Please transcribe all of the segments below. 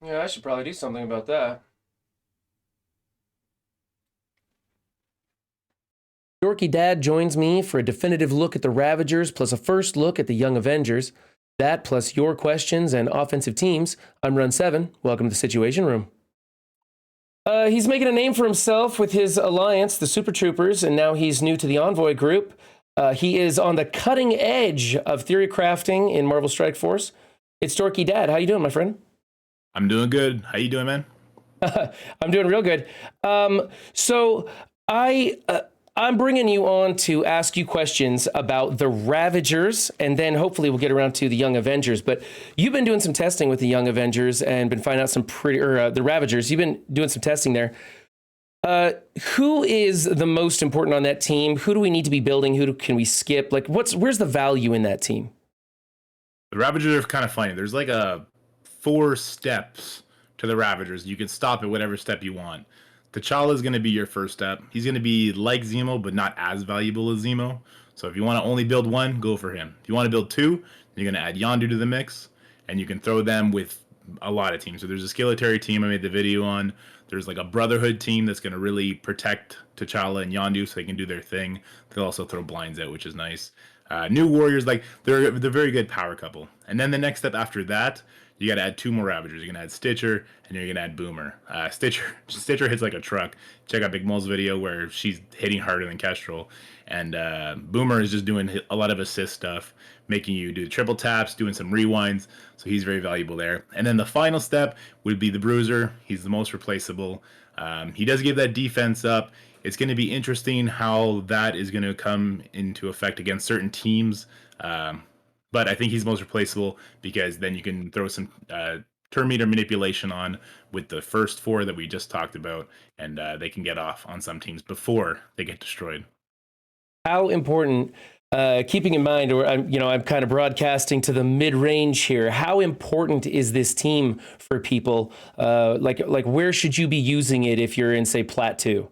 Yeah, I should probably do something about that. Dorky Dad joins me for a definitive look at the Ravagers plus a first look at the Young Avengers. That plus your questions and offensive teams. I'm Run 7. Welcome to the Situation Room. He's making a name for himself with his alliance, the Super Troopers, and now he's new to the Envoy group. He is on the cutting edge of theory crafting in Marvel Strike Force. It's Dorky Dad. How you doing, my friend? I'm doing good. How you doing, man? I'm doing real good. So I I'm bringing you on to ask you questions about the Ravagers, and then hopefully we'll get around to the Young Avengers. But you've been doing some testing with the Young Avengers and been finding out some pretty, or the Ravagers. You've been doing some testing there. Who is the most important on that team? Who do we need to be building? Can we skip? Like, where's the value in that team? The Ravagers are kind of funny. There's like a 4 steps to the Ravagers. You can stop at whatever step you want. T'Challa is going to be your first step. He's going to be like Zemo, but not as valuable as Zemo. So if you want to only build one, go for him. If you want to build two, you're going to add Yondu to the mix, and you can throw them with a lot of teams. So there's a Skeletor team I made the video on. There's like a Brotherhood team that's going to really protect T'Challa and Yondu so they can do their thing. They'll also throw blinds out, which is nice. New Warriors, like they're very good power couple. And then the next step after that, you got to add two more Ravagers. You're gonna add Stitcher and you're gonna add Boomer. Stitcher hits like a truck. Check out Big Mole's video where she's hitting harder than Kestrel, and Boomer is just doing a lot of assist stuff, making you do triple taps, doing some rewinds. So he's very valuable there. And then the final step would be the Bruiser. He's the most replaceable. He does give that defense up. It's going to be interesting how that is going to come into effect against certain teams. But I think he's most replaceable because then you can throw some turn meter manipulation on with the first four that we just talked about, and they can get off on some teams before they get destroyed. How important, keeping in mind, or I'm kind of broadcasting to the mid range here. How important is this team for people? Like where should you be using it if you're in, say, Plat 2?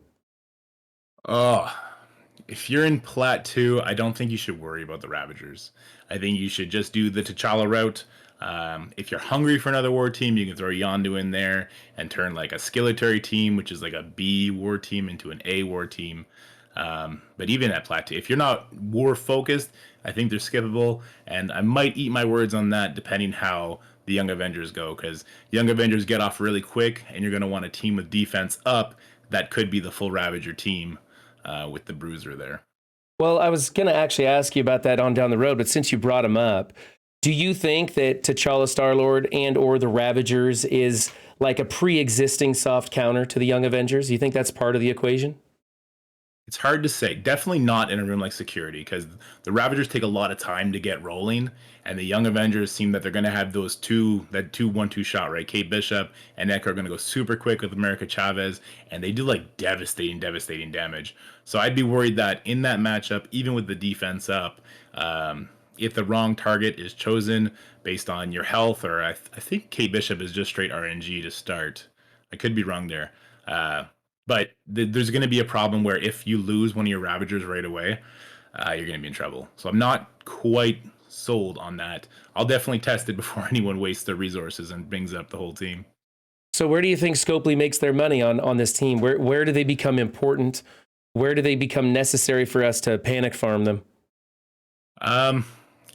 Oh, if you're in Plat 2, I don't think you should worry about the Ravagers. I think you should just do the T'Challa route. If you're hungry for another war team, you can throw Yondu in there and turn like a Skeletor team, which is like a B war team, into an A war team. But even at Plat 2, if you're not war focused, I think they're skippable. And I might eat my words on that depending how the Young Avengers go, because Young Avengers get off really quick, and you're going to want a team with defense up that could be the full Ravager team with the Bruiser there. Well, I was going to actually ask you about that on down the road, but since you brought him up, do you think that T'Challa Star-Lord and or the Ravagers is like a pre-existing soft counter to the Young Avengers? Do you think that's part of the equation? It's hard to say. Definitely not in a room like security, because the Ravagers take a lot of time to get rolling, and the Young Avengers seem that they're going to have those that 2-1-2 shot, right? Kate Bishop and Echo are going to go super quick with America Chavez, and they do like devastating damage. So I'd be worried that in that matchup, even with the defense up, if the wrong target is chosen based on your health, or I think Kate Bishop is just straight RNG to start. I could be wrong there. But there's going to be a problem where if you lose one of your Ravagers right away, you're going to be in trouble. So I'm not quite sold on that. I'll definitely test it before anyone wastes their resources and brings up the whole team. So where do you think Scopely makes their money on this team? Where do they become important? Where do they become necessary for us to panic farm them? Um,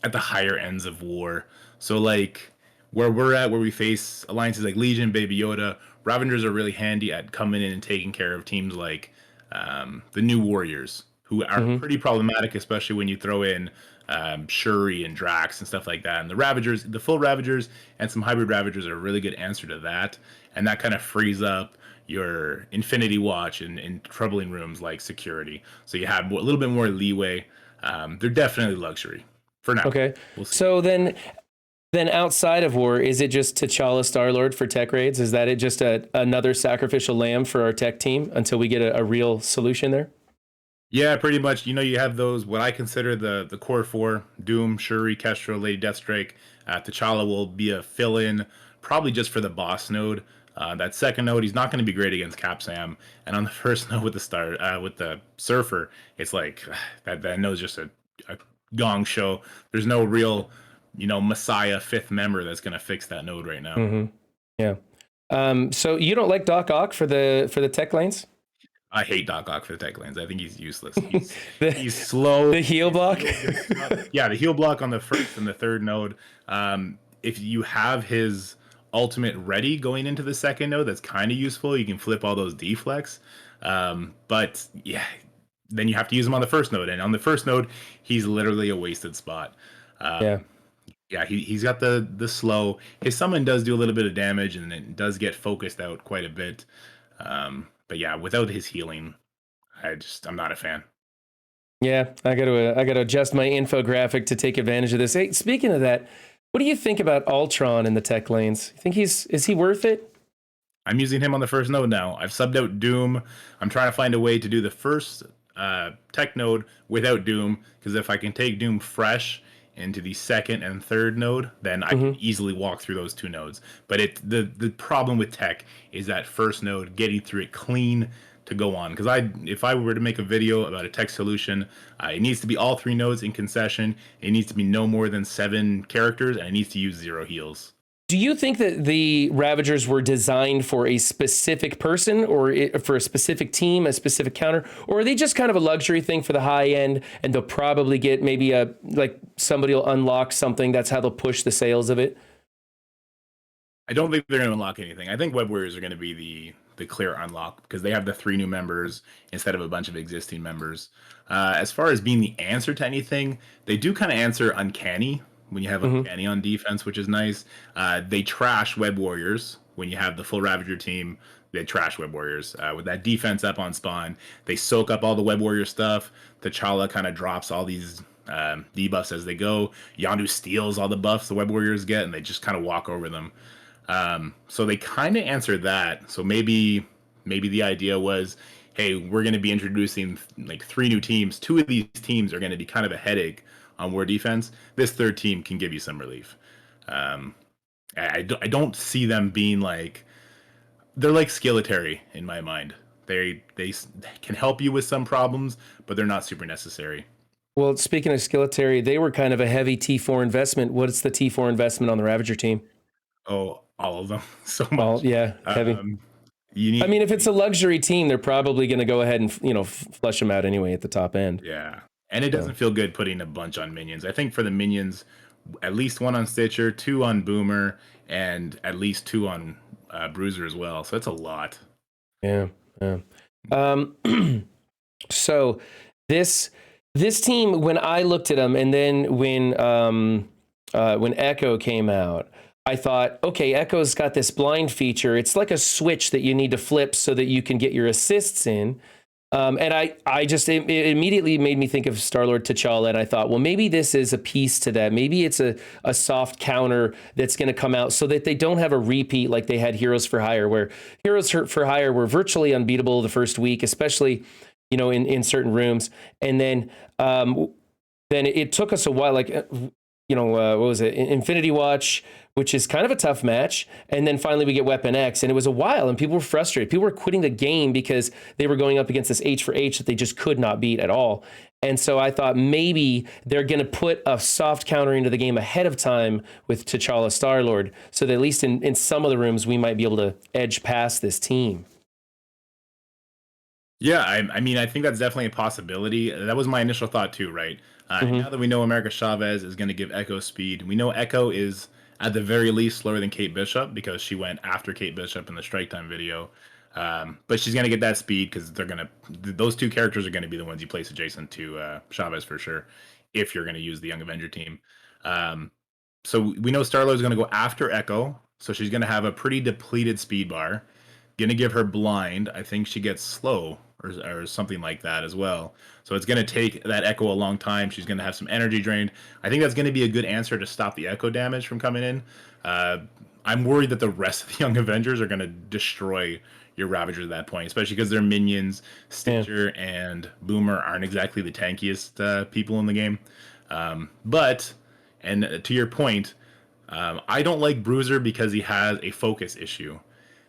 at the higher ends of war. So like where we're at, where we face alliances like Legion, Baby Yoda, Ravengers are really handy at coming in and taking care of teams like the New Warriors, who are Mm-hmm. pretty problematic, especially when you throw in Shuri and Drax and stuff like that. And the Ravagers, the full Ravagers and some hybrid Ravagers are a really good answer to that. And that kind of frees up your Infinity Watch in troubling rooms like security. So you have a little bit more leeway. They're definitely luxury for now. Okay. We'll see. So then outside of war, is it just T'Challa Star-Lord for tech raids? Is that it just another sacrificial lamb for our tech team until we get a real solution there? Yeah, pretty much. You know, you have those what I consider the core four: Doom, Shuri, Kestrel, Lady Deathstrike. T'Challa will be a fill-in, probably just for the boss node. That second node, he's not going to be great against Cap Sam. And on the first node with with the Surfer, it's like that node's just a gong show. There's no real, Messiah fifth member that's going to fix that node right now. Mm-hmm. Yeah. So you don't like Doc Ock for the tech lanes? I hate Doc Ock for the tech lanes. I think he's useless. He's the he's slow. the heel His block. heal gets stuck. Yeah, the heal block on the first and the third node. If you have his ultimate ready going into the second node, that's kind of useful. You can flip all those deflects. But yeah, then you have to use him on the first node, and on the first node, he's literally a wasted spot. Yeah. Yeah, he's got the slow. His summon does do a little bit of damage, and it does get focused out quite a bit. But yeah, without his healing, I'm not a fan. Yeah, I gotta adjust my infographic to take advantage of this. Hey, speaking of that, what do you think about Ultron in the tech lanes? You think is he worth it? I'm using him on the first node now. I've subbed out Doom. I'm trying to find a way to do the first tech node without Doom, because if I can take Doom fresh into the second and third node, then I can easily walk through those two nodes. But the problem with tech is that first node, getting through it clean to go on. Because if I were to make a video about a tech solution, it needs to be all three nodes in concession. It needs to be no more than 7 characters, and it needs to use 0 heals. Do you think that the Ravagers were designed for a specific person or for a specific team, a specific counter, or are they just kind of a luxury thing for the high end, and they'll probably get maybe like somebody will unlock something, that's how they'll push the sales of it? I don't think they're going to unlock anything. I think Web Warriors are going to be the clear unlock because they have the 3 new members instead of a bunch of existing members. As far as being the answer to anything, they do kind of answer Uncanny when you have Uncanny on defense, which is nice. They trash Web Warriors when you have the full Ravager team. They trash Web Warriors. With that defense up on spawn, they soak up all the Web Warrior stuff. T'Challa kind of drops all these debuffs as they go. Yondu steals all the buffs the Web Warriors get, and they just kind of walk over them. So they kind of answered that. So maybe the idea was, hey, we're going to be introducing like 3 new teams. 2 of these teams are going to be kind of a headache on war defense. This third team can give you some relief. I don't see them being like, they're like Skilletary in my mind. They can help you with some problems, but they're not super necessary. Well, speaking of Skilletary, they were kind of a heavy T4 investment. What's the T4 investment on the Ravager team? Oh, all of them, so much. All, yeah, heavy. You need. I mean, if it's a luxury team, they're probably going to go ahead and flush them out anyway at the top end. Yeah, and it doesn't feel good putting a bunch on minions. I think for the minions, at least 1 on Stitcher, 2 on Boomer, and at least 2 on Bruiser as well. So that's a lot. Yeah. So this team, when I looked at them, and then when Echo came out, I thought, okay, Echo's got this blind feature. It's like a switch that you need to flip so that you can get your assists in. And I just, it immediately made me think of Star-Lord T'Challa, and I thought, well, maybe this is a piece to that. Maybe it's a soft counter that's going to come out so that they don't have a repeat like they had Heroes for Hire, where Heroes for Hire were virtually unbeatable the first week, especially, in certain rooms. And then it took us a while, like, what was it? Infinity Watch, which is kind of a tough match. And then finally we get Weapon X, and it was a while, and people were frustrated. People were quitting the game because they were going up against this H for H that they just could not beat at all. And so I thought maybe they're going to put a soft counter into the game ahead of time with T'Challa Star-Lord, so that at least in some of the rooms we might be able to edge past this team. Yeah, I mean, I think that's definitely a possibility. That was my initial thought too, right? Now that we know America Chavez is going to give Echo speed, we know Echo is at the very least slower than Kate Bishop because she went after Kate Bishop in the Strike Time video. But she's going to get that speed because those 2 characters are going to be the ones you place adjacent to Chavez for sure, if you're going to use the Young Avenger team. So we know Star-Lord is going to go after Echo, so she's going to have a pretty depleted speed bar. Going to give her blind. I think she gets slow or something like that as well. So it's going to take that Echo a long time. She's going to have some energy drained. I think that's going to be a good answer to stop the Echo damage from coming in. I'm worried that the rest of the Young Avengers are going to destroy your Ravagers at that point, especially because their minions, Stitcher and Boomer, aren't exactly the tankiest people in the game. But to your point, I don't like Bruiser because he has a focus issue.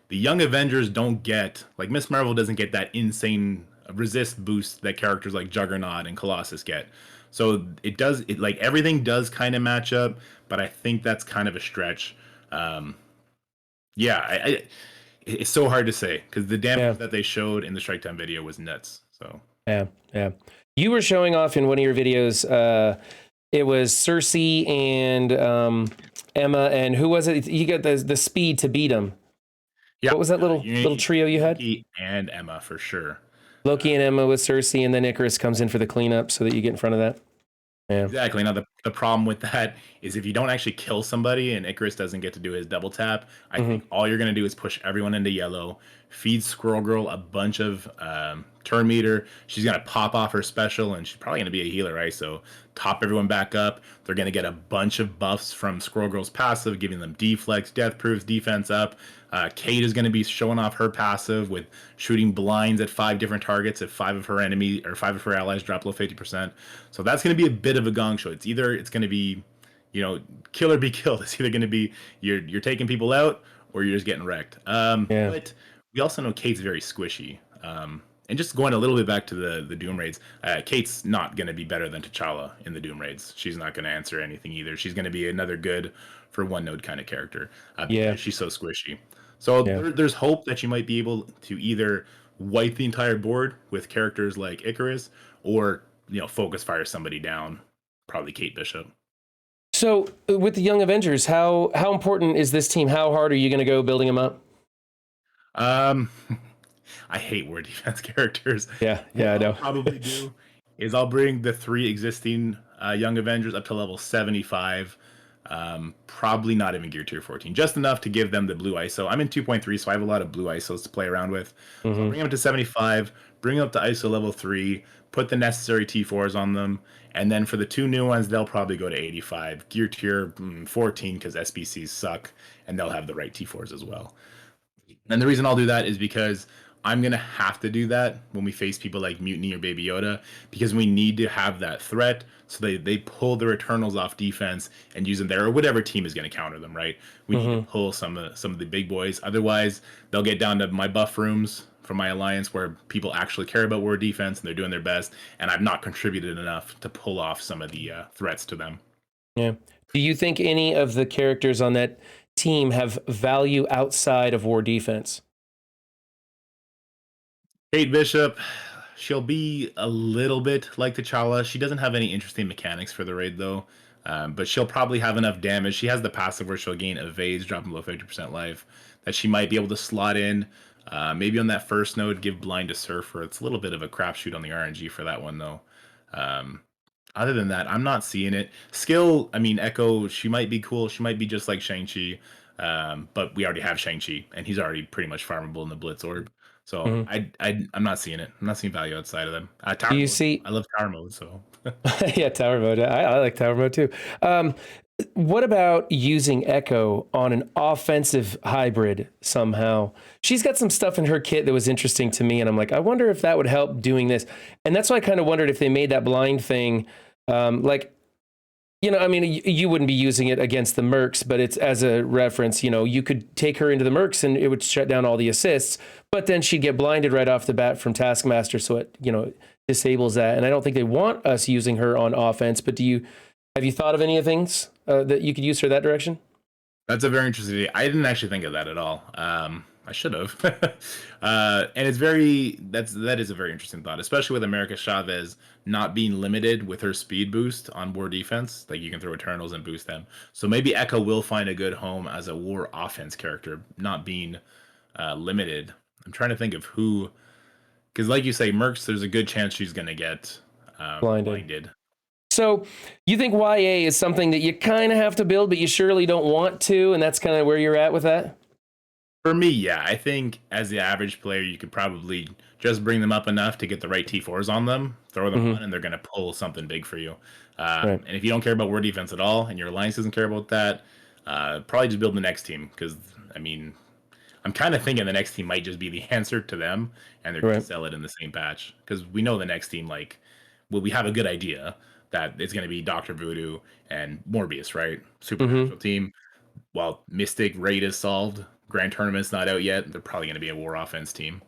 The Young Avengers don't get, like, Miss Marvel doesn't get that insane resist boost that characters like Juggernaut and Colossus get. So like everything does kind of match up, but I think that's kind of a stretch. Yeah, it's so hard to say because the Yeah, damage that they showed in the Strike Time video was nuts. So yeah, yeah. You were showing off in one of your videos. It was Cersei and Emma, and who was it? You got the speed to beat him. yeah, What was that little trio you had? Loki and Emma for sure. Loki and Emma with Cersei, and then Icarus comes in for the cleanup so that you get in front of that. Yeah. Exactly. Now the problem with that is if you don't actually kill somebody and Icarus doesn't get to do his double tap, I Hmm. think all you're gonna do is push everyone into yellow, feed Squirrel Girl a bunch of turn meter. She's gonna pop off her special, and she's probably gonna be a healer, right? So top everyone back up. They're gonna get a bunch of buffs from Squirrel Girl's passive, giving them deflex, death proofs, defense up. Kate is gonna be showing off her passive with shooting blinds at 5 different targets if 5 of her allies drop below 50%. So that's going to be a bit of a gong show. It's going to be, kill or be killed. It's either going to be you're taking people out or you're just getting wrecked. Yeah. But we also know Kate's very squishy. And just going a little bit back to the Doom raids, Kate's not going to be better than T'Challa in the Doom raids. She's not going to answer anything either. She's going to be another good for one node kind of character Yeah. because she's so squishy. So Yeah. there's hope that you might be able to either wipe the entire board with characters like Icarus, or focus fire somebody down, probably Kate Bishop. So with the Young Avengers, how important is this team? How hard are you going to go building them up? Um, I hate war defense characters. Yeah. What Yeah. I I'll know. probably do is I'll bring the 3 existing Young Avengers up to level 75. Probably not even gear tier 14, just enough to give them the blue ISO. I'm in 2.3, so I have a lot of blue ISOs to play around with. So I'll Hmm. bring them to 75, bring them up to ISO level 3, put the necessary T4s on them, and then for the 2 new ones, they'll probably go to 85. Gear tier 14 because SBCs suck, and they'll have the right T4s as well. And the reason I'll do that is because I'm gonna have to do that when we face people like Mutiny or Baby Yoda, because we need to have that threat so they pull their Eternals off defense and use them there, or whatever team is gonna counter them, right? We need to Hmm. pull some of the big boys. Otherwise, they'll get down to my buff rooms from my alliance where people actually care about war defense and they're doing their best, and I've not contributed enough to pull off some of the threats to them. Yeah. Do you think any of the characters on that team have value outside of war defense? Kate Bishop, she'll be a little bit like T'Challa. She doesn't have any interesting mechanics for the raid though, but she'll probably have enough damage. She has the passive where she'll gain evades, dropping below 50% life, that she might be able to slot in. Maybe on that first node, give blind to Surfer. It's a little bit of a crapshoot on the RNG for that one though. Um, Other than that, I'm not seeing it. Skill, I mean, Echo, she might be cool. She might be just like Shang-Chi. But we already have Shang-Chi, and he's already pretty much farmable in the Blitz Orb. So Hmm. I'm not seeing it. I'm not seeing value outside of them. Do Tower you mode. see? I love tower mode. So Yeah, tower mode. I like tower mode too. Um, what about using Echo on an offensive hybrid somehow? She's got some stuff in her kit that was interesting to me, and I'm like, I wonder if that would help doing this. And that's why I kind of wondered if they made that blind thing, like, I mean, you wouldn't be using it against the Mercs, but it's as a reference. You could take her into the Mercs and it would shut down all the assists, but then she'd get blinded right off the bat from Taskmaster, so it disables that. And I don't think they want us using her on offense. But have you thought of any of things that you could use her that direction? that's a very interesting idea. I didn't actually think of that at all. I should have. And that is a very interesting thought, especially with America Chavez not being limited with her speed boost on war defense. Like you can throw Eternals and boost them. So maybe Echo will find a good home as a war offense character, not being limited. I'm trying to think of who, because like you say, Mercs, there's a good chance she's gonna get Blinded. blinded. So you think YA is something that you kind of have to build, but you surely don't want to, and that's kind of where you're at with that? For me, yeah, I think as the average player, you could probably just bring them up enough to get the right T4s on them, throw them Hmm. on, and they're going to pull something big for you. Right. And if you don't care about war defense at all, and your alliance doesn't care about that, probably just build the next team. Because I mean, I'm kind of thinking the next team might just be the answer to them, and they're going to Right. sell it in the same patch. Because we know the next team, like, well, we have a good idea that it's going to be Doctor Voodoo and Morbius, right? Hmm. Supernatural team. While Mystic Raid is solved, Grand Tournament's not out yet, they're probably going to be a war offense team.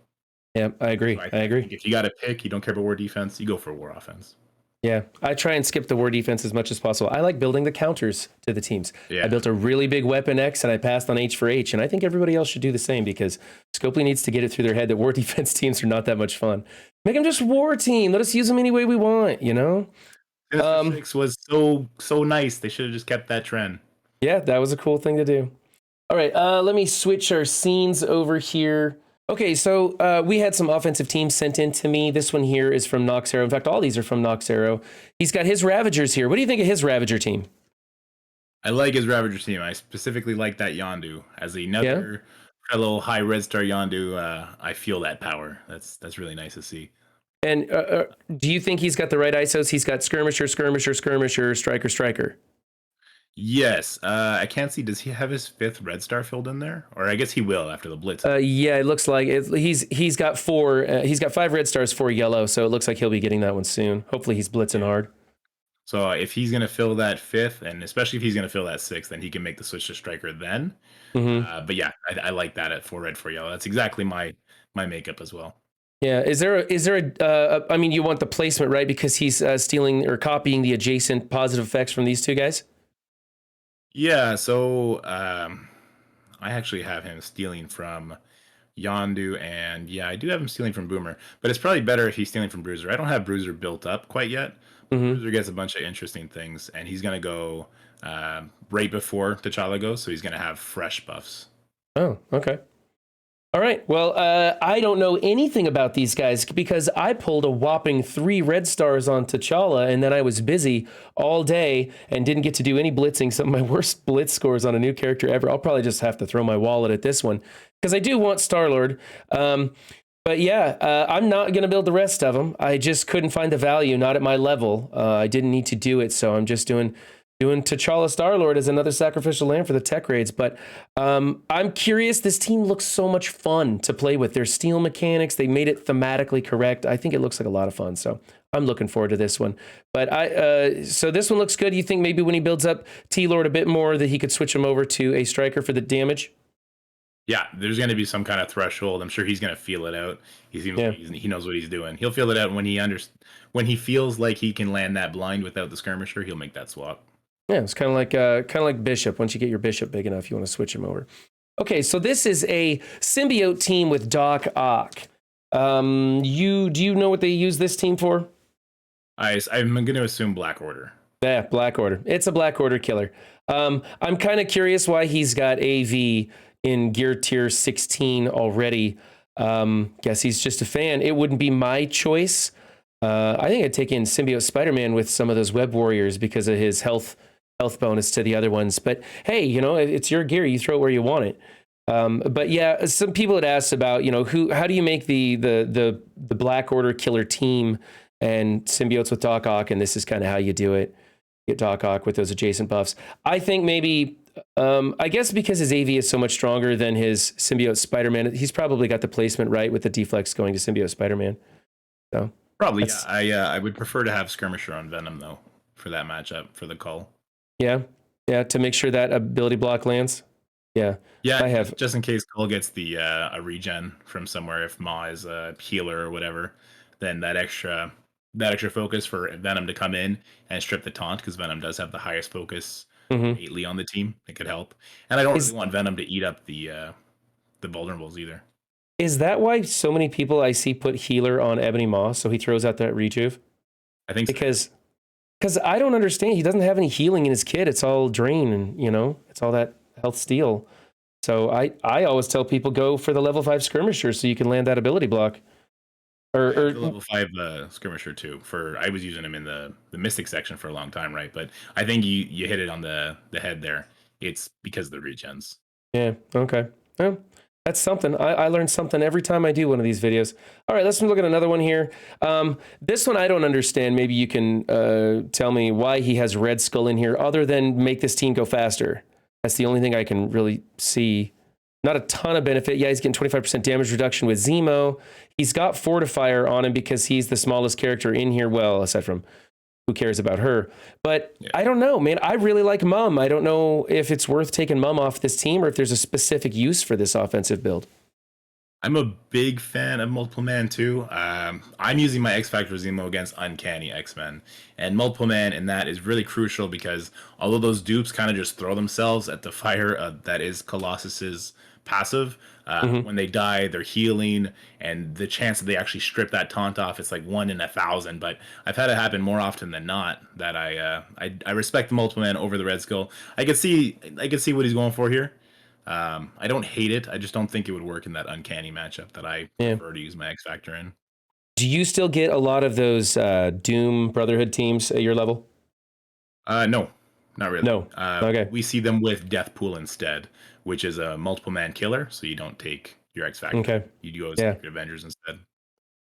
Yeah, I So agree. I, I I agree. think if you got to pick, you don't care about war defense, you go for war offense. Yeah, I try and skip the war defense as much as possible. I like building the counters to the teams. Yeah. I built a really big weapon X and I passed on H for H, and I think everybody else should do the same because Scopely needs to get it through their head that war defense teams are not that much fun. Make them just war team. Let us use them any way we want, you know? Sinister Six was so nice. They should have just kept that trend. Yeah, that was a cool thing to do. All right, let me switch our scenes over here. Okay, so we had some offensive teams sent in to me. This one here is from Nox Arrow. In fact, all these are from Nox Arrow. He's got his Ravagers here. What do you think of his Ravager team? I like his Ravager team. I specifically like that Yondu as another fellow high red star Yondu. I feel that power. That's really nice to see. And do you think he's got the right ISOs? He's got Skirmisher, Skirmisher, Skirmisher, Striker, Striker. Yes. I can't see. Does he have his 5th red star filled in there? Or I guess he will after the blitz. Yeah, it looks like it. He's got 4. He's got 5 red stars, 4 yellow. So it looks like he'll be getting that one soon. Hopefully he's blitzing hard. So if he's going to fill that 5th, and especially if he's going to fill that 6th, then he can make the switch to Striker then. But yeah, I like that at 4 red, 4 yellow. That's exactly my makeup as well. Yeah. Is there a I mean, you want the placement, right? Because he's stealing or copying the adjacent positive effects from these two guys? Yeah, so I actually have him stealing from Yondu, and yeah, I do have him stealing from Boomer, but it's probably better if he's stealing from Bruiser. I don't have Bruiser built up quite yet. Bruiser gets a bunch of interesting things, and he's going to go right before T'Challa goes, so he's going to have fresh buffs. Oh, okay. All right. Well, I don't know anything about these guys because I pulled a whopping 3 red stars on T'Challa, and then I was busy all day and didn't get to do any blitzing. Some of my worst blitz scores on a new character ever. I'll probably just have to throw my wallet at this one because I do want Star-Lord. But yeah, I'm not going to build the rest of them. I just couldn't find the value, not at my level. I didn't need to do it, so I'm just doing T'Challa Star-Lord as another sacrificial lamb for the tech raids. But I'm curious. This team looks so much fun to play with. Their steel mechanics, they made it thematically correct. I think it looks like a lot of fun. So I'm looking forward to this one. But so this one looks good. You think maybe when he builds up T-Lord a bit more that he could switch him over to a striker for the damage? Yeah, there's going to be some kind of threshold. I'm sure he's going to feel it out. He seems like he knows what he's doing. He'll feel it out when he feels like he can land that blind without the skirmisher. He'll make that swap. Yeah, it's kind of like Bishop. Once you get your Bishop big enough, you want to switch him over. Okay, so this is a symbiote team with Doc Ock. Do you know what they use this team for? I'm going to assume Black Order. Yeah, Black Order. It's a Black Order killer. I'm kind of curious why he's got AV in gear tier 16 already. Guess he's just a fan. It wouldn't be my choice. I think I'd take in Symbiote Spider-Man with some of those Web Warriors because of his health bonus to the other ones. But hey, it's your gear. You throw it where you want it. But yeah, some people had asked about, how do you make the Black Order killer team and symbiotes with Doc Ock, and this is kind of how you do it. Get Doc Ock with those adjacent buffs. I think maybe, I guess because his AV is so much stronger than his symbiote Spider-Man, he's probably got the placement right with the deflex going to symbiote Spider-Man. So probably, yeah. I would prefer to have Skirmisher on Venom though for that matchup for the call. Yeah, to make sure that ability block lands. Yeah, I have just in case Cole gets the a regen from somewhere. If Ma is a healer or whatever, then that extra focus for Venom to come in and strip the taunt, because Venom does have the highest focus innately on the team. It could help, and I don't really want Venom to eat up the vulnerables either. Is that why so many people I see put healer on Ebony Maw, so he throws out that rejuve? I think because I don't understand. He doesn't have any healing in his kit. It's all drain, and it's all that health steal. So I always tell people go for the level 5 skirmisher so you can land that ability block. Or level 5 skirmisher too. I was using him in the mystic section for a long time, right? But I think you hit it on the head there. It's because of the regens. Yeah. Okay. Well, that's something. I learn something every time I do one of these videos. All right, let's look at another one here. This one I don't understand. Maybe you can tell me why he has Red Skull in here, other than make this team go faster. That's the only thing I can really see. Not a ton of benefit. Yeah, he's getting 25% damage reduction with Zemo. He's got Fortifier on him because he's the smallest character in here. Well, aside from who cares about her. But yeah. I don't know, man. I really like Mum. I don't know if it's worth taking Mum off this team or if there's a specific use for this offensive build. I'm a big fan of Multiple Man too. I'm using my X Factor Zemo against Uncanny X-Men, and Multiple Man in that is really crucial because although those dupes kind of just throw themselves at the fire that is Colossus's passive, Hmm. when they die, they're healing, and the chance that they actually strip that taunt off, it's like 1 in 1,000. But I've had it happen more often than not that I respect the Multiple Man over the Red Skull. I could see what he's going for here. I don't hate it. I just don't think it would work in that uncanny matchup that I Yeah. prefer to use my X Factor in. Do you still get a lot of those Doom Brotherhood teams at your level? No, not really. No. Okay. We see them with Deathpool instead, which is a multiple man killer. So you don't take your X Factor. Okay. You go Yeah. Secret Avengers instead.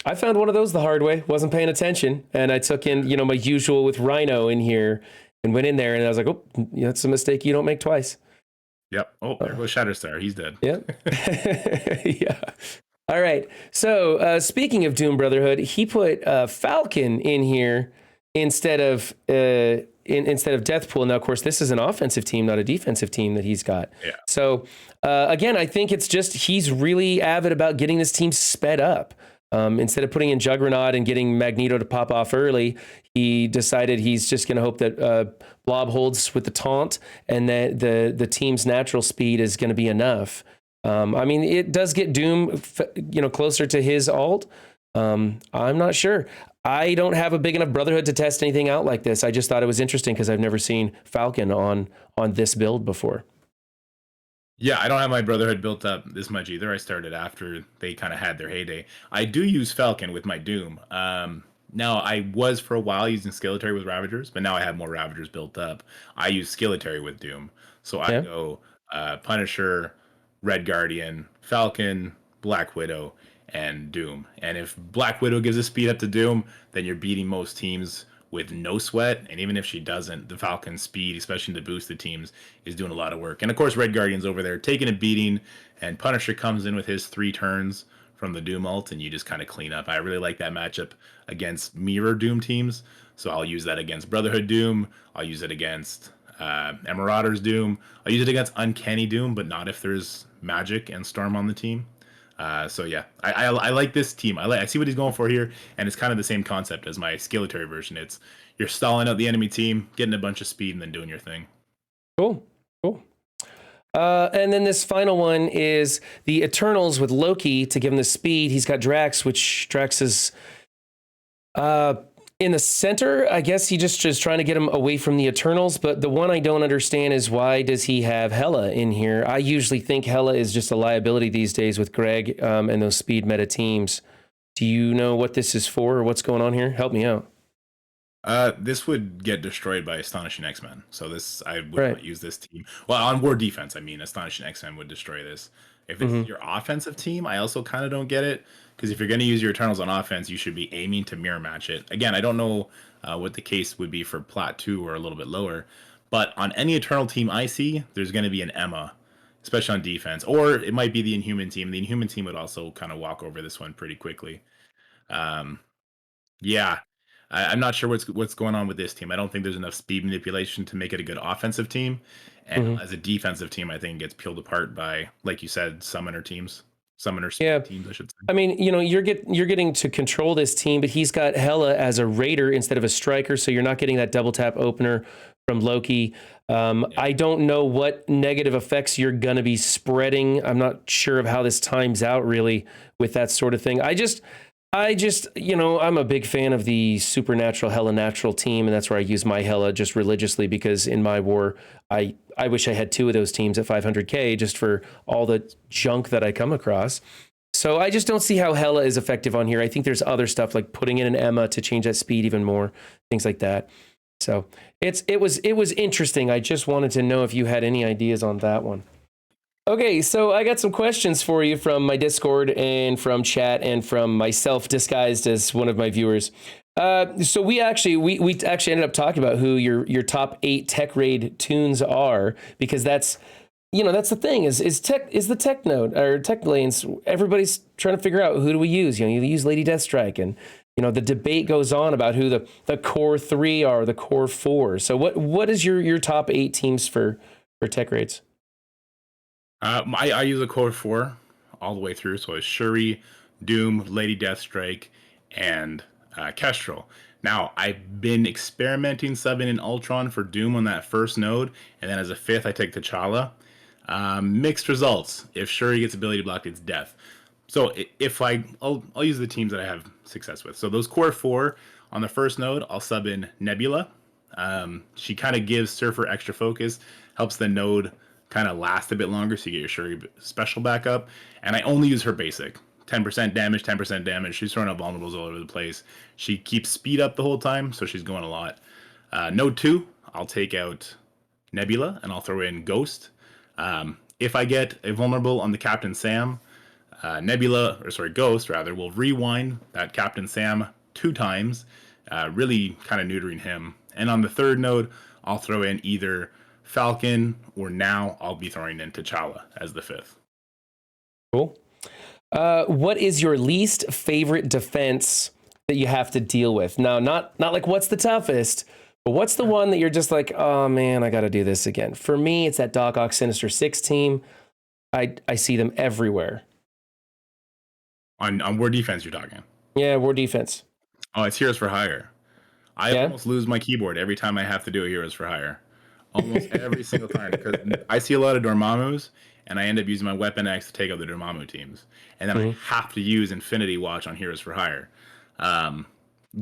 I found one of those the hard way. Wasn't paying attention, and I took in my usual with Rhino in here, and went in there, and I was like, oh, that's a mistake you don't make twice. Yep. Oh, there goes Shatterstar. He's dead. Yeah. Yeah. All right. So speaking of Doom Brotherhood, he put Falcon in here instead of instead of Deathpool. Now, of course, this is an offensive team, not a defensive team that he's got. Yeah. So again, I think it's just he's really avid about getting this team sped up. Instead of putting in Juggernaut and getting Magneto to pop off early, he decided he's just going to hope that Blob holds with the taunt and that the team's natural speed is going to be enough. I mean, it does get Doom, closer to his alt. I'm not sure. I don't have a big enough Brotherhood to test anything out like this. I just thought it was interesting because I've never seen Falcon on this build before. Yeah, I don't have my Brotherhood built up this much either. I started after they kind of had their heyday. I do use Falcon with my Doom. Now, I was for a while using Skeletor with Ravagers, but now I have more Ravagers built up. I use Skeletor with Doom. So I Yeah. go Punisher, Red Guardian, Falcon, Black Widow, and Doom. And if Black Widow gives a speed up to Doom, then you're beating most teams with no sweat. And even if she doesn't, the Falcon's speed, especially to boost the teams, is doing a lot of work. And of course, Red Guardian's over there taking a beating, and Punisher comes in with his 3 turns from the Doom ult, and you just kind of clean up. I really like that matchup against mirror Doom teams. So I'll use that against Brotherhood Doom. I'll use it against Marauders Doom. I'll use it against Uncanny Doom, but not if there's Magic and Storm on the team. So yeah, I like this team. I see what he's going for here, and it's kind of the same concept as my Skeletor version. It's you're stalling out the enemy team, getting a bunch of speed, and then doing your thing. Cool. Cool. And then this final one is the Eternals with Loki to give him the speed. He's got Drax, which Drax is in the center. I guess he just trying to get him away from the Eternals. But the one I don't understand is why does he have Hela in here? I usually think Hela is just a liability these days with Greg and those speed meta teams. Do you know what this is for or what's going on here? Help me out. This would get destroyed by Astonishing X-Men. So this I would Right. not use this team. Well, on war defense, I mean, Astonishing X-Men would destroy this. If it's your offensive team, I also kind of don't get it because if you're going to use your Eternals on offense, you should be aiming to mirror match it. Again, I don't know what the case would be for Plat 2 or a little bit lower, but on any Eternal team I see, there's going to be an Emma, especially on defense, or it might be the Inhuman team. The Inhuman team would also kind of walk over this one pretty quickly. Um, yeah, I'm not sure what's going on with this team. I don't think there's enough speed manipulation to make it a good offensive team. And Mhm. as a defensive team, I think it gets peeled apart by, like you said, summoner teams, summoner Yeah. speed teams, I should say. I mean, you're getting to control this team, but he's got Hela as a raider instead of a striker, so you're not getting that double tap opener from Loki. Yeah. I don't know what negative effects you're gonna be spreading. I'm not sure of how this times out really with that sort of thing. I'm a big fan of the supernatural Hela natural team, and that's where I use my Hela just religiously because in my war, I wish I had 2 of those teams at 500K just for all the junk that I come across. So I just don't see how Hela is effective on here. I think there's other stuff like putting in an Emma to change that speed even more, things like that. So it was interesting. I just wanted to know if you had any ideas on that one. Okay, so I got some questions for you from my Discord and from chat and from myself disguised as one of my viewers. So we actually ended up talking about who your top 8 tech raid tunes are because that's the thing is the tech node or tech lanes. Everybody's trying to figure out who do we use. You use Lady Deathstrike and the debate goes on about who the core 3 are, the core 4. So what is your top 8 teams for tech raids? I use a core 4 all the way through. So it's Shuri, Doom, Lady Deathstrike, and Kestrel. Now, I've been experimenting subbing in Ultron for Doom on that first node, and then as a fifth, I take T'Challa. Mixed results. If Shuri gets ability blocked, it's death. So if I'll use the teams that I have success with. So those core four on the first node, I'll sub in Nebula. She kind of gives Surfer extra focus, helps the node kind of last a bit longer, so you get your Shuri special backup. And I only use her basic. 10% damage, 10% damage. She's throwing out vulnerables all over the place. She keeps speed up the whole time, so she's going a lot. Node 2, I'll take out Nebula, and I'll throw in Ghost. If I get a vulnerable on the Captain Sam, Ghost rather, will rewind that Captain Sam 2 times, really kind of neutering him. And on the third node, I'll throw in either Falcon, or now I'll be throwing in T'Challa as the fifth. Cool. What is your least favorite defense that you have to deal with? Now, not like what's the toughest, but what's the one that you're just like, oh man, I got to do this again. For me, it's that Doc Ock Sinister Six team. I see them everywhere. On war defense, you're talking? Yeah, war defense. Oh, it's Heroes for Hire. I almost lose my keyboard every time I have to do a Heroes for Hire. Almost every single time, because I see a lot of Dormammu's, and I end up using my Weapon X to take out the Dormammu teams. And then I have to use Infinity Watch on Heroes for Hire.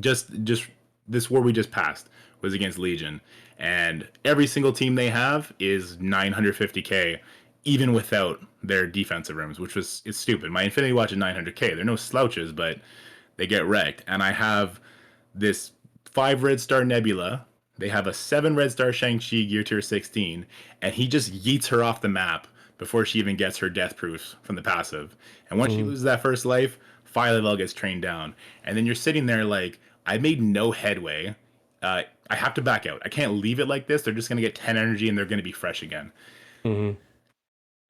Just this war we just passed was against Legion, and every single team they have is 950k, even without their defensive rooms, which is stupid. My Infinity Watch is 900k. They're no slouches, but they get wrecked. And I have this 5 red star Nebula. They have a 7 red star Shang-Chi gear tier 16, and he just yeets her off the map before she even gets her death proofs from the passive. And once she loses that first life, Phyla gets trained down. And then you're sitting there like, I made no headway. I have to back out. I can't leave it like this. They're just going to get 10 energy and they're going to be fresh again.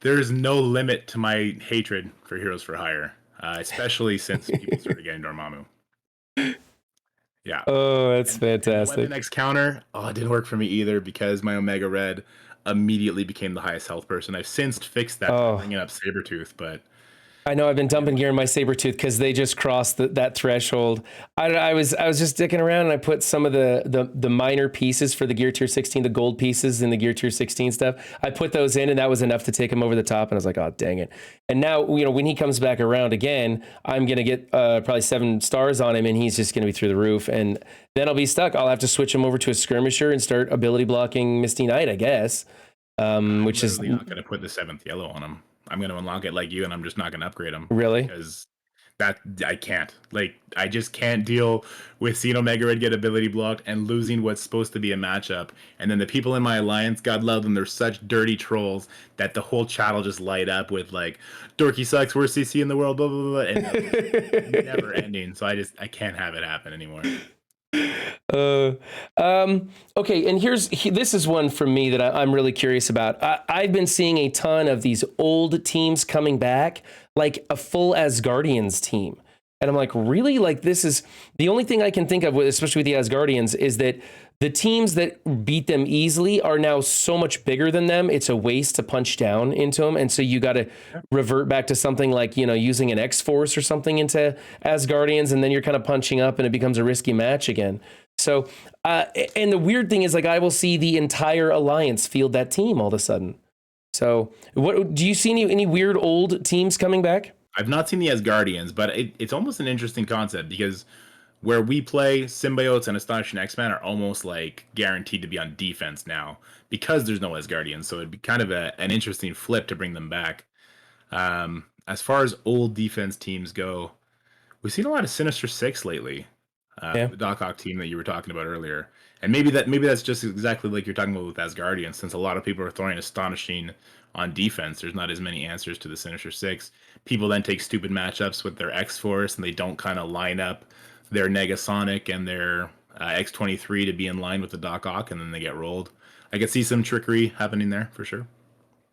There's no limit to my hatred for Heroes for Hire, especially since people started getting Dormammu. Yeah. Oh, that's fantastic. And the next counter, it didn't work for me either, because my Omega Red immediately became the highest health person. I've since fixed that by bringing up Sabretooth, but I know I've been dumping gear in my Sabretooth because they just crossed that threshold. I was just dicking around, and I put some of the minor pieces for the gear tier 16, the gold pieces in the gear tier 16 stuff. I put those in, and that was enough to take him over the top. And I was like, oh, dang it. And now, when he comes back around again, I'm going to get probably 7 stars on him, and he's just going to be through the roof. And then I'll be stuck. I'll have to switch him over to a skirmisher and start ability blocking Misty Knight, I guess. Which is not going to put the 7th yellow on him. I'm going to unlock it like you, and I'm just not going to upgrade him. Really? Because that I can't. Like, I just can't deal with seeing Omega Red get ability blocked and losing what's supposed to be a matchup. And then the people in my alliance, God love them, they're such dirty trolls that the whole chat will just light up with like, Dorky sucks, worst CC in the world, blah, blah, blah. And never ending. So I can't have it happen anymore. Okay, and this is one from me that I'm really curious about. I've been seeing a ton of these old teams coming back, like a full Asgardians team. And I'm like, really? Like, this is the only thing I can think of, especially with the Asgardians, is that the teams that beat them easily are now so much bigger than them. It's a waste to punch down into them. And so you got to revert back to something like, using an X-Force or something into Asgardians, and then you're kind of punching up and it becomes a risky match again. So, and the weird thing is, like, I will see the entire alliance field that team all of a sudden. So what do you see any weird old teams coming back? I've not seen the Asgardians, but it's almost an interesting concept, because where we play, Symbiotes and Astonishing X-Men are almost like guaranteed to be on defense now because there's no Asgardians. So it'd be kind of an interesting flip to bring them back. As far as old defense teams go, we've seen a lot of Sinister Six lately. The Doc Ock team that you were talking about earlier. And maybe that's just exactly like you're talking about with Asgardians, since a lot of people are throwing Astonishing on defense. There's not as many answers to the Sinister Six. People then take stupid matchups with their X-Force, and they don't kind of line up their Negasonic and their X-23 to be in line with the Doc Ock, and then they get rolled. I could see some trickery happening there for sure.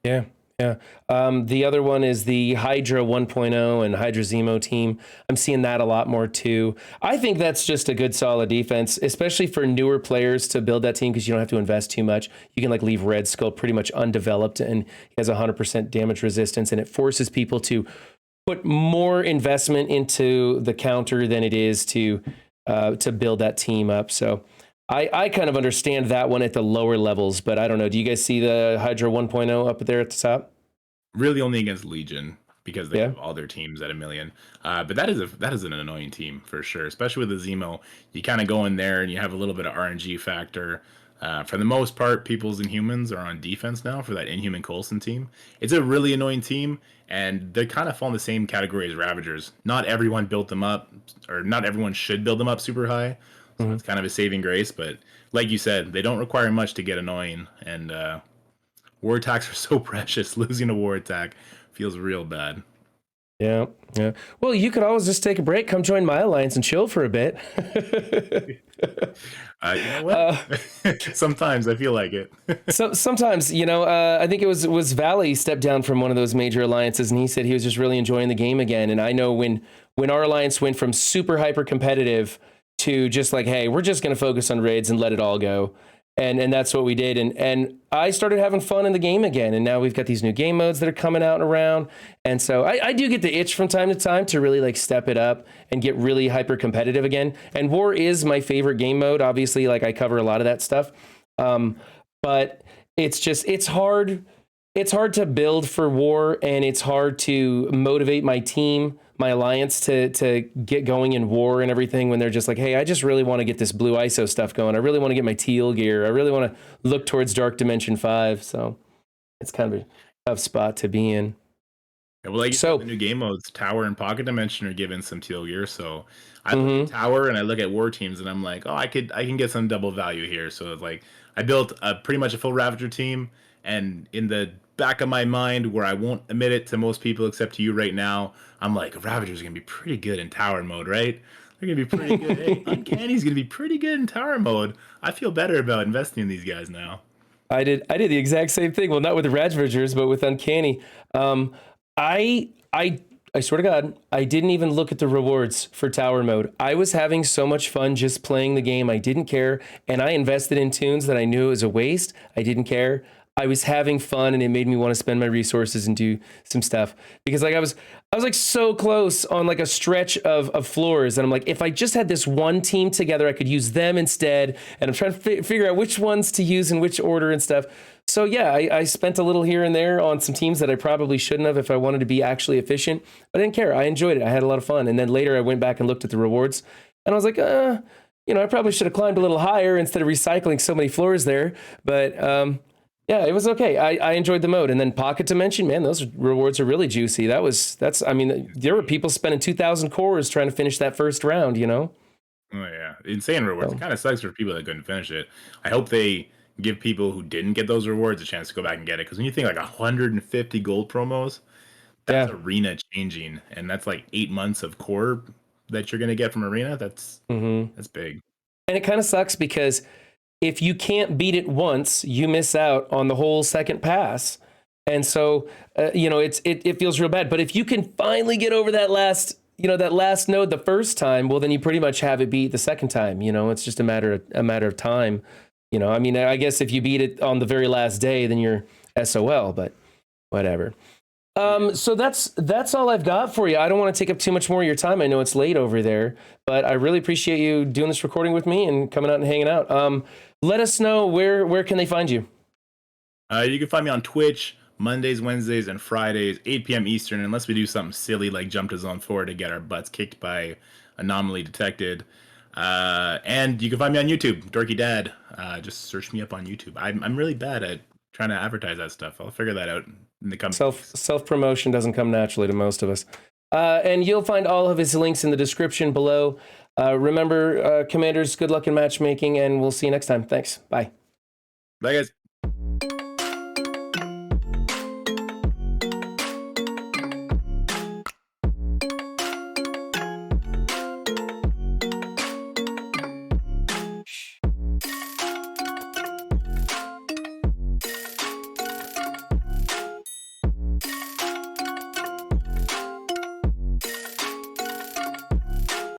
Yeah. The other one is the Hydra 1.0 and Hydra Zemo team. I'm seeing that a lot more too. I think that's just a good solid defense, especially for newer players to build that team, because you don't have to invest too much. You can leave Red Skull pretty much undeveloped, and he has 100% damage resistance, and it forces people to put more investment into the counter than it is to build that team up. So I kind of understand that one at the lower levels, but I don't know. Do you guys see the Hydra 1.0 up there at the top? Really only against Legion because they Yeah. have all their teams at 1 million. But that is an annoying team for sure, especially with the Zemo. You kind of go in there and you have a little bit of RNG factor. For the most part, Peoples and Humans are on defense now for that Inhuman Coulson team. It's a really annoying team, and they kind of fall in the same category as Ravagers. Not everyone built them up, or not everyone should build them up super high. So Mhm. it's kind of a saving grace. But like you said, they don't require much to get annoying, and war attacks are so precious. Losing a war attack feels real bad. Yeah, yeah. Well, you could always just take a break, come join my alliance, and chill for a bit. You know what? Sometimes I feel like it. So sometimes, I think it was Valley stepped down from one of those major alliances, and he said he was just really enjoying the game again. And I know when our alliance went from super hyper competitive to just like, hey, we're just going to focus on raids and let it all go. And that's what we did. And I started having fun in the game again. And now we've got these new game modes that are coming out and around. And so I do get the itch from time to time to really like step it up and get really hyper competitive again. And War is my favorite game mode. Obviously, like I cover a lot of that stuff. But it's hard. It's hard to build for War, and it's hard to motivate my team, my alliance to get going in War and everything when they're just like, hey, I just really want to get this blue ISO stuff going. I really want to get my teal gear. I really want to look towards Dark Dimension 5. So it's kind of a tough spot to be in. Yeah, well, like So the new game modes, Tower and Pocket Dimension are given some teal gear. So I look at Tower and I look at War Teams, and I'm like, oh, I can get some double value here. So it's like I built a pretty much a full Ravager team, and in the back of my mind, where I won't admit it to most people except to you right now, I'm like, Ravagers are gonna be pretty good in Tower mode, right? They're gonna be pretty good. Hey, Uncanny's gonna be pretty good in Tower mode. I feel better about investing in these guys now. I did the exact same thing. Well, not with the Ravagers, but with Uncanny. I I I swear to God, I didn't even look at the rewards for Tower mode. I was having so much fun just playing the game. I didn't care, and I invested in tunes that I knew it was a waste. I didn't care. I was having fun, and it made me want to spend my resources and do some stuff because like I was like so close on like a stretch of floors, and I'm like, if I just had this one team together, I could use them instead. And I'm trying to figure out which ones to use in which order and stuff. So yeah, I spent a little here and there on some teams that I probably shouldn't have if I wanted to be actually efficient. But I didn't care. I enjoyed it. I had a lot of fun. And then later I went back and looked at the rewards, and I was like, I probably should have climbed a little higher instead of recycling so many floors there. But yeah, it was okay. I enjoyed the mode. And then Pocket Dimension, man, those rewards are really juicy. I mean, there were people spending 2,000 cores trying to finish that first round, you know? Oh yeah, insane rewards. So, It kind of sucks for people that couldn't finish it. I hope they give people who didn't get those rewards a chance to go back and get it. Because when you think like 150 gold promos, that's yeah. arena changing, and that's like 8 months of core that you're gonna get from arena. That's big. And it kind of sucks because if you can't beat it once, you miss out on the whole second pass. And so, it feels real bad. But if you can finally get over that last node the first time, well, then you pretty much have it beat the second time. It's just a matter of time. I mean, I guess if you beat it on the very last day, then you're SOL. But whatever. So that's all I've got for you. I don't want to take up too much more of your time. I know it's late over there, but I really appreciate you doing this recording with me and coming out and hanging out. Let us know where can they find you? You can find me on Twitch Mondays, Wednesdays, and Fridays, 8 p.m. Eastern, unless we do something silly like jump to Zone 4 to get our butts kicked by Anomaly Detected. And you can find me on YouTube, Dorky Dad. Just search me up on YouTube. I'm really bad at trying to advertise that stuff. I'll figure that out in the coming weeks. Self promotion doesn't come naturally to most of us. And you'll find all of his links in the description below. Remember, Commanders, good luck in matchmaking, and we'll see you next time. Thanks. Bye. Bye, guys.